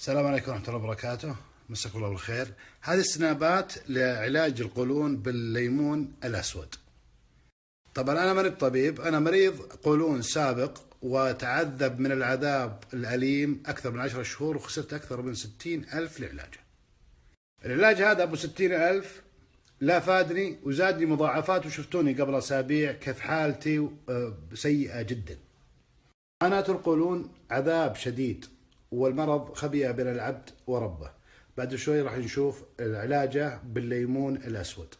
السلام عليكم ورحمة الله وبركاته. مساكم الله بالخير. هذه السنابات لعلاج القولون بالليمون الأسود. طبعا أنا مريض طبيب، أنا مريض قولون سابق وتعذب من العذاب الأليم أكثر من 10 شهور وخسرت أكثر من 60,000 لعلاجه. العلاج هذا أبو 60,000 لا فادني وزادني مضاعفات، وشفتوني قبل أسابيع كيف حالتي سيئة جدا. معاناة القولون عذاب شديد، والمرض خبيئة بين العبد وربه. بعد شوي راح نشوف علاجه بالليمون الأسود.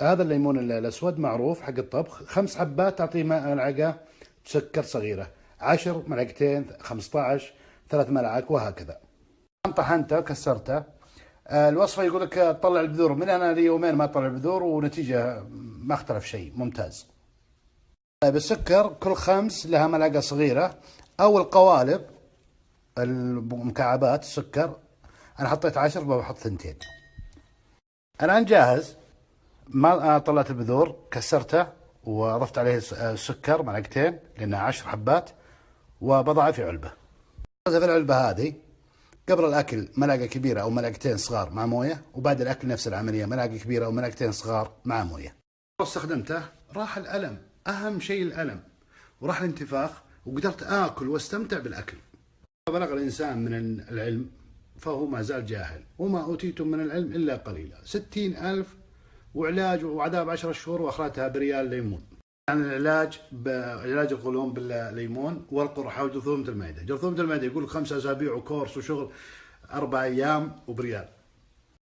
هذا الليمون الأسود معروف حق الطبخ، 5 حبات تعطيه ملعقة سكر صغيرة، 10 ملعقتين، 15، 3 ملعق وهكذا. طحنته كسرته. الوصفة يقول لك تطلع البذور، من أنا لي يومين ما طلع البذور ونتيجة ما اختلف شيء، ممتاز. طيب السكر كل 5 لها ملعقة صغيرة، أو القوالب المكعبات السكر أنا حطيت 10 بحط 2. الآن جاهز. ما طلعت البذور، كسرته وأضفت عليه السكر ملعقتين لأنها 10 حبات، وبضعه في علبة. في العلبة هذه قبل الأكل ملعقة كبيرة أو ملعقتين صغار مع موية، وبعد الأكل نفس العملية، ملعقة كبيرة أو ملعقتين صغار مع موية. استخدمته راح الألم، أهم شيء الألم، وراح الانتفاخ، وقدرت آكل واستمتع بالأكل. بلغ الإنسان من العلم فهو ما زال جاهل، وما أوتيتم من العلم إلا قليلا. 60,000 وعلاج وعذاب 10 شهور، وأخرتها بريال ليمون. يعني العلاج بعلاج القولون بالليمون والقرحة وجرثومة المعدة. جرثومة المعدة يقول لك 5 أسابيع وكورس وشغل، 4 أيام وبريال.